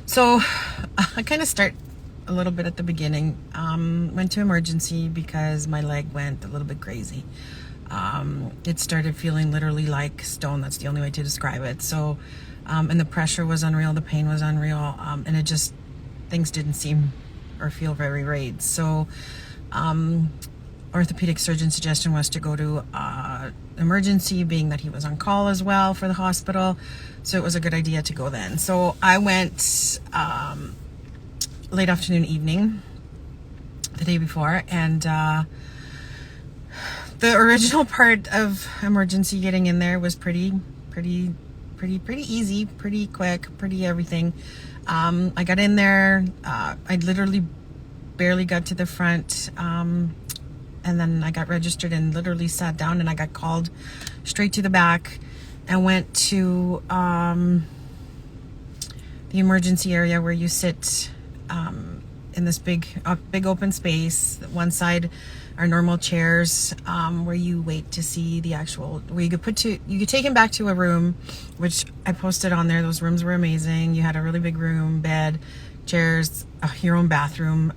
So I kind of start a little bit at the beginning. Went to emergency because my leg went a little bit crazy. It started feeling literally like stone. That's the only way to describe it. So, and the pressure was unreal. The pain was unreal. And it just, things didn't seem or feel very right. So, orthopedic surgeon suggestion was to go to emergency, being that he was on call as well for the hospital. So it was a good idea to go then. So I went late afternoon, evening, the day before, and the original part of emergency getting in there was pretty easy, pretty quick, pretty everything. I got in there. I literally barely got to the front. And then I got registered and literally sat down, and I got called straight to the back and went to the emergency area where you sit in this big open space. One side are normal chairs where you wait to see the actual, where you could take him back to a room, which I posted on there. Those rooms were amazing. You had a really big room, bed, chairs, your own bathroom,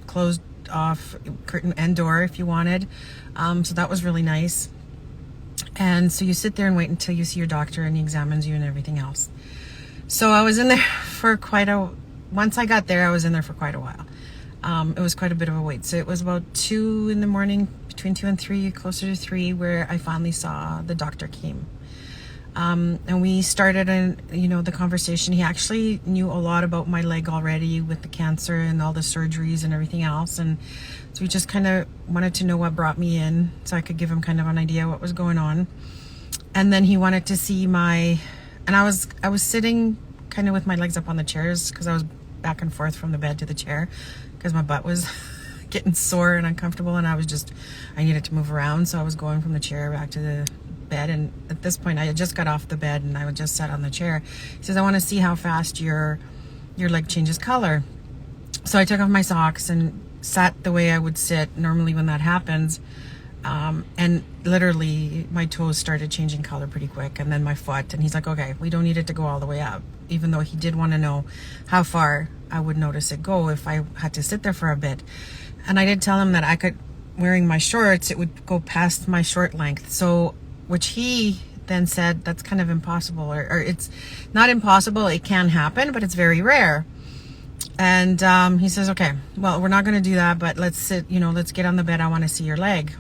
closed off curtain and door if you wanted. So that was really nice. And so you sit there and wait until you see your doctor and he examines you and everything else. So I was in there for once I got there, I was in there for quite a while. It was quite a bit of a wait. So it was about 2 in the morning, between 2 and 3, closer to 3, where I finally saw the doctor came. And we started the conversation. He actually knew a lot about my leg already with the cancer and all the surgeries and everything else. And so we just kind of wanted to know what brought me in so I could give him kind of an idea what was going on. And then he wanted to see and I was sitting kind of with my legs up on the chairs because I was back and forth from the bed to the chair because my butt was getting sore and uncomfortable, and I needed to move around. So I was going from the chair back to the bed, and at this point I had just got off the bed and I would just sat on the chair. He says, I want to see how fast your leg changes color. So I took off my socks and sat the way I would sit normally when that happens, and literally my toes started changing color pretty quick, and then my foot. And he's like, okay, we don't need it to go all the way up, even though he did want to know how far I would notice it go if I had to sit there for a bit. And I did tell him that I could, wearing my shorts, it would go past my short length. So, which he then said that's kind of impossible, or it's not impossible, it can happen, but it's very rare. And he says, okay, well, we're not going to do that, but let's get on the bed. I want to see your leg.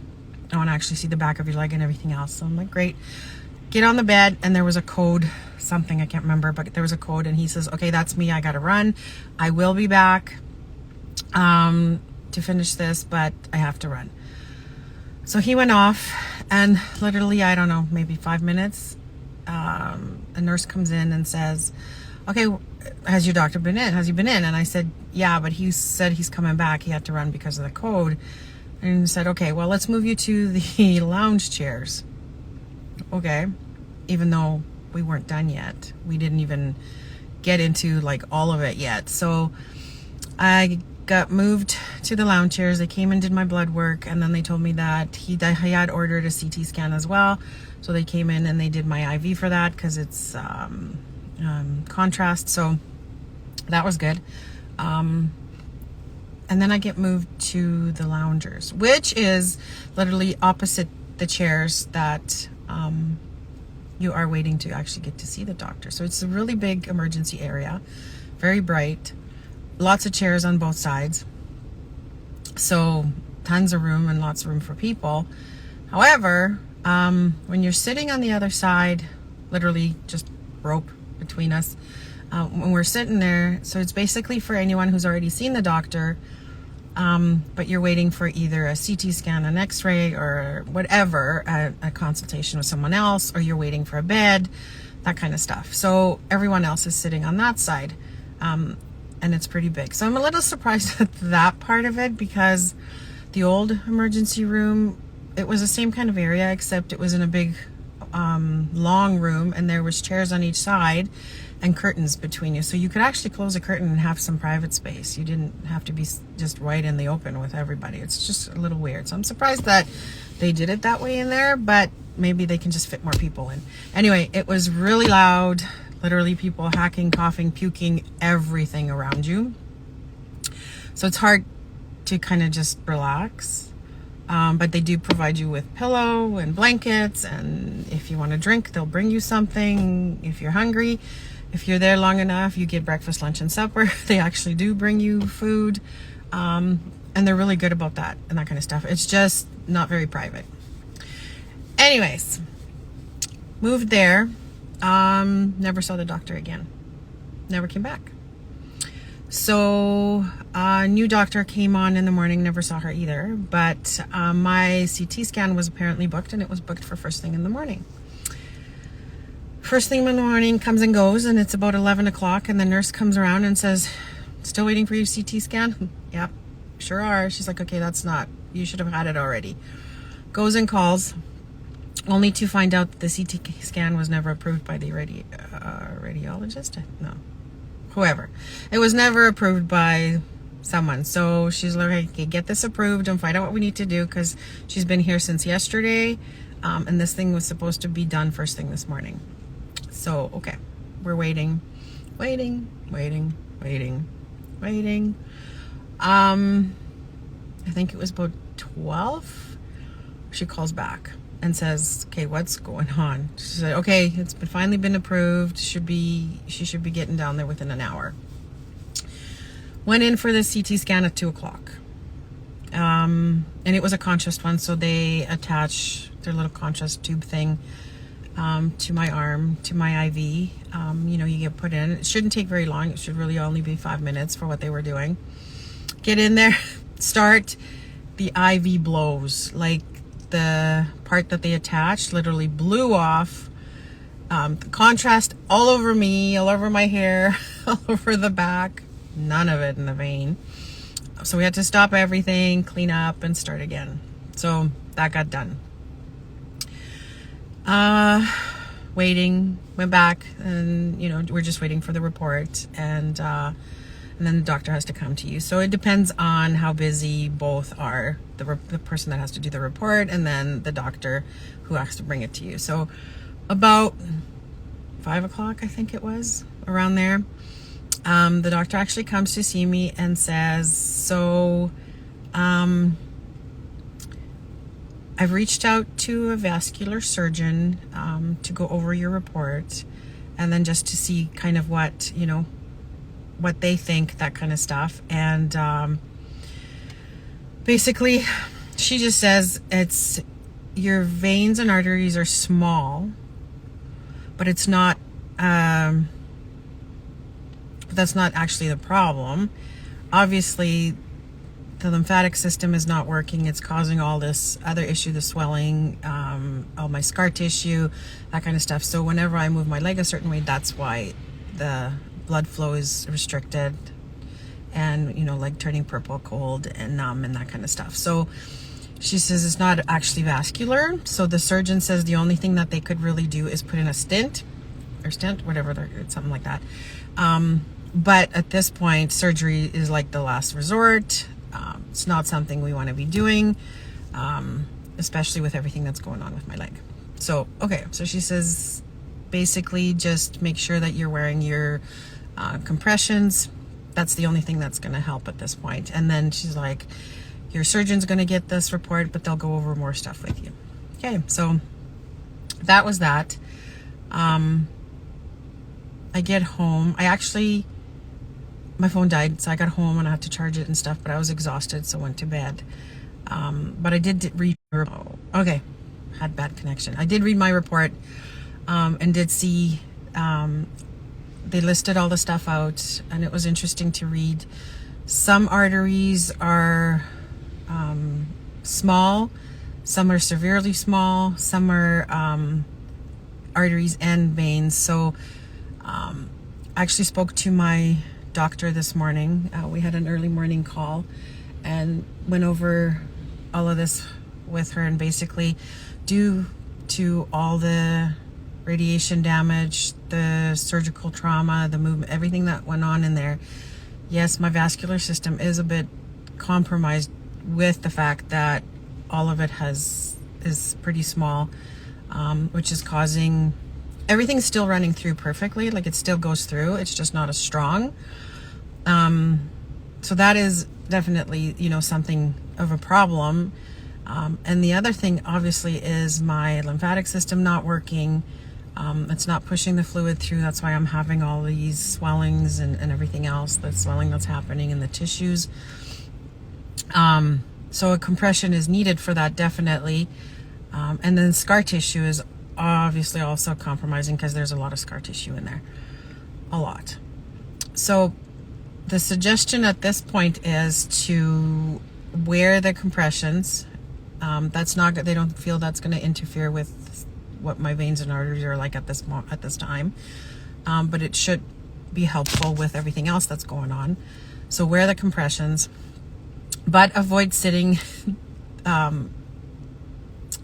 I want to actually see the back of your leg and everything else. So I'm like, great. Get on the bed, and there was a code, something I can't remember, but there was a code, and he says, okay, that's me. I got to run. I will be back to finish this, but I have to run. So he went off, and literally, I don't know, maybe 5 minutes, a nurse comes in and says, okay, has your doctor been in? Has he been in? And I said, yeah, but he said he's coming back. He had to run because of the code. And he said, okay, well, let's move you to the lounge chairs. Okay. Even though we weren't done yet. We didn't even get into like all of it yet. So I got moved to the lounge chairs. They came and did my blood work, and then they told me that he had ordered a CT scan as well. So they came in and they did my IV for that because it's contrast. So that was good. And then I get moved to the loungers, which is literally opposite the chairs that you are waiting to actually get to see the doctor. So it's a really big emergency area, very bright, lots of chairs on both sides. So tons of room and lots of room for people. However, when you're sitting on the other side, literally just rope between us, when we're sitting there, so it's basically for anyone who's already seen the doctor, but you're waiting for either a CT scan, an x-ray, or whatever, a consultation with someone else, or you're waiting for a bed, that kind of stuff. So everyone else is sitting on that side, and it's pretty big. So I'm a little surprised at that part of it, because the old emergency room, it was the same kind of area, except it was in a big long room, and there was chairs on each side and curtains between you, so you could actually close a curtain and have some private space. You didn't have to be just right in the open with everybody. It's just a little weird. So I'm surprised that they did it that way in there, but maybe they can just fit more people in. Anyway, it was really loud, literally people hacking, coughing, puking, everything around you. So it's hard to kind of just relax. But they do provide you with pillow and blankets, and if you want to drink, they'll bring you something. If you're hungry, if you're there long enough, you get breakfast, lunch, and supper. They actually do bring you food, and they're really good about that and that kind of stuff. It's just not very private. Anyways, moved there, never saw the doctor again, never came back. So a new doctor came on in the morning, never saw her either, but my CT scan was apparently booked, and it was booked for first thing in the morning. First thing in the morning comes and goes, and it's about 11 o'clock, and the nurse comes around and says, still waiting for your CT scan? Yep, sure are. She's like, okay, that's not, you should have had it already. Goes and calls, only to find out that the CT scan was never approved by the radiologist? No. Whoever. It was never approved by someone. So she's like, okay, get this approved and find out what we need to do, because she's been here since yesterday, and this thing was supposed to be done first thing this morning. So, okay, we're waiting. I think it was about 12. She calls back and says, okay, what's going on? She said, okay, it's finally been approved. She should be getting down there within an hour. Went in for the CT scan at 2 o'clock. And it was a contrast one, so they attach their little contrast tube thing to my arm, to my IV. You get put in. It shouldn't take very long. It should really only be 5 minutes for what they were doing. Get in there, start, the IV blows. Like, the part that they attached literally blew off. Contrast all over me, all over my hair, all over the back. None of it in the vein. So we had to stop everything, clean up, and start again. So that got done. Waiting, went back, and we're just waiting for the report, and then the doctor has to come to you. So it depends on how busy both are, the person that has to do the report and then the doctor who has to bring it to you. So about 5 o'clock, I think it was, around there, the doctor actually comes to see me and says, so I've reached out to a vascular surgeon to go over your report, and then just to see kind of what they think, that kind of stuff. And basically she just says, it's your veins and arteries are small, but it's not that's not actually the problem. Obviously the lymphatic system is not working. It's causing all this other issue, the swelling, all my scar tissue, that kind of stuff. So whenever I move my leg a certain way, that's why the blood flow is restricted, and leg turning purple, cold, and numb, and that kind of stuff. So she says it's not actually vascular. So the surgeon says the only thing that they could really do is put in a stent, whatever, something like that. But at this point, surgery is like the last resort. It's not something we want to be doing, especially with everything that's going on with my leg. So, okay, so she says basically just make sure that you're wearing your compressions. That's the only thing that's going to help at this point. And then she's like, your surgeon's going to get this report, but they'll go over more stuff with you. Okay, so that was that. I get home. My phone died, so I got home and I had to charge it and stuff, but I was exhausted, so went to bed. But I did read, okay, had bad connection. I did read my report, and did see, they listed all the stuff out, and it was interesting to read. Some arteries are small, some are severely small, some are arteries and veins. So I actually spoke to my doctor this morning. We had an early morning call and went over all of this with her, and basically due to all the radiation damage, the surgical trauma, the movement, everything that went on in there, yes, my vascular system is a bit compromised, with the fact that all of it is pretty small, which is causing everything's still running through perfectly. Like it still goes through. It's just not as strong. So that is definitely, you know, something of a problem. And the other thing obviously is my lymphatic system not working. It's not pushing the fluid through. That's why I'm having all these swellings and everything else, the swelling that's happening in the tissues. So a compression is needed for that, definitely. And then scar tissue is obviously also compromising because there's a lot of scar tissue in there. A lot. So the suggestion at this point is to wear the compressions. That's not good. They don't feel that's going to interfere with what my veins and arteries are like at this time. But it should be helpful with everything else that's going on. So wear the compressions, but avoid sitting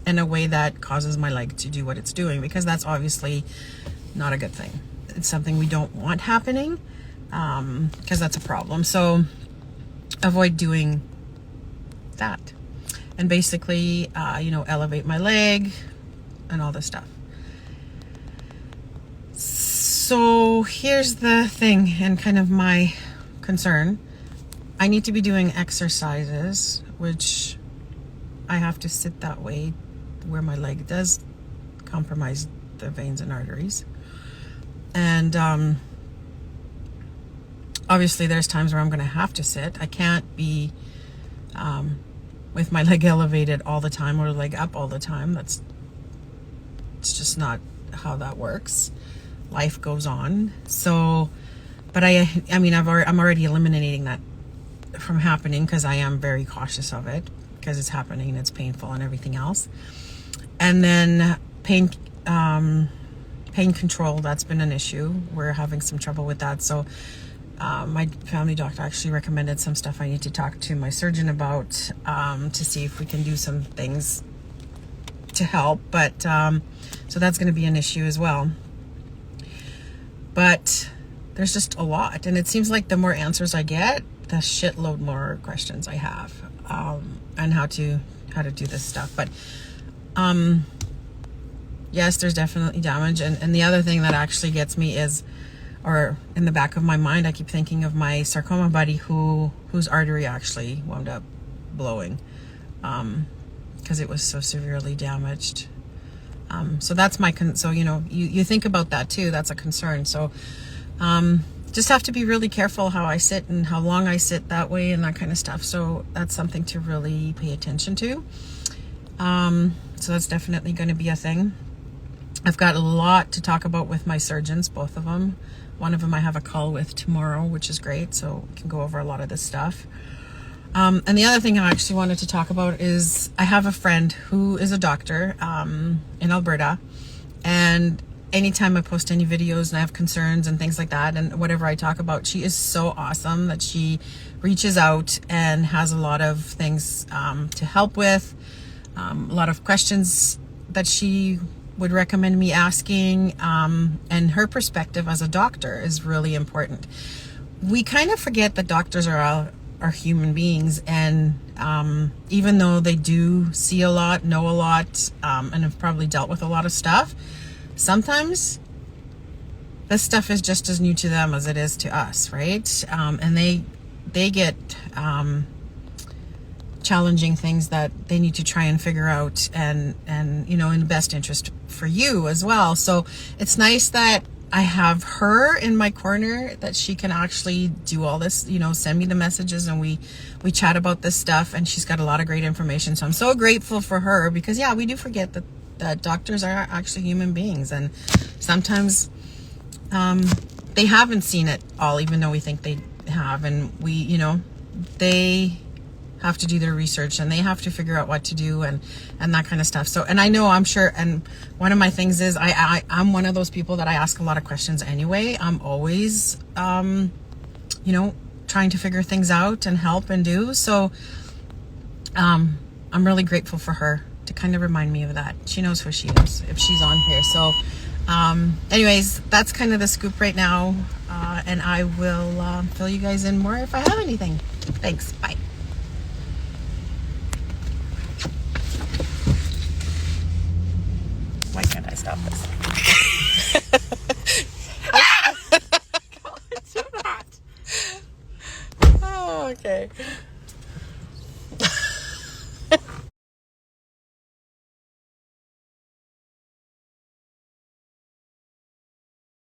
in a way that causes my leg to do what it's doing, because that's obviously not a good thing. It's something we don't want happening, because that's a problem. So avoid doing that. And basically, you know, elevate my leg and all this stuff. So here's the thing, and kind of my concern. I need to be doing exercises, which I have to sit that way where my leg does compromise the veins and arteries. And obviously there's times where I'm going to have to sit. I can't be with my leg elevated all the time or leg up all the time. It's just not how that works. Life goes on. So, but I mean, I'm already eliminating that from happening, because I am very cautious of it, because it's happening and it's painful and everything else. And then pain control, that's been an issue. We're having some trouble with that. So my family doctor actually recommended some stuff I need to talk to my surgeon about, to see if we can do some things to help. But so that's going to be an issue as well. But there's just a lot, and it seems like the more answers I get, the shitload more questions I have, and how to do this stuff. But yes, there's definitely damage. And the other thing that actually gets me is, or in the back of my mind, I keep thinking of my sarcoma buddy whose artery actually wound up blowing, because it was so severely damaged. So that's my so you know, you think about that too. That's a concern. So just have to be really careful how I sit and how long I sit that way and that kind of stuff. So that's something to really pay attention to. So that's definitely going to be a thing. I've got a lot to talk about with my surgeons, both of them. One of them I have a call with tomorrow, which is great. So we can go over a lot of this stuff. And the other thing I actually wanted to talk about is I have a friend who is a doctor in Alberta, and anytime I post any videos and I have concerns and things like that, and whatever I talk about, she is so awesome that she reaches out and has a lot of things to help with, a lot of questions that she would recommend me asking, and her perspective as a doctor is really important. We kind of forget that doctors are human beings, and even though they do see a lot, know a lot, and have probably dealt with a lot of stuff, sometimes this stuff is just as new to them as it is to us, right? And they get challenging things that they need to try and figure out, and you know, in the best interest for you as well. So it's nice that I have her in my corner, that she can actually do all this, you know, send me the messages, and we chat about this stuff, and she's got a lot of great information. So I'm so grateful for her, because yeah, we do forget that doctors are actually human beings, and sometimes they haven't seen it all, even though we think they have, and we, you know, they have to do their research, and they have to figure out what to do, and that kind of stuff. So, and I know, I'm sure, and one of my things is I'm one of those people that I ask a lot of questions anyway. I'm always, you know, trying to figure things out and help and do. So, I'm really grateful for her to kind of remind me of that. She knows who she is if she's on here. So, anyways, that's kind of the scoop right now. And I will fill you guys in more if I have anything. Thanks. Bye. Why can't I stop this? Okay.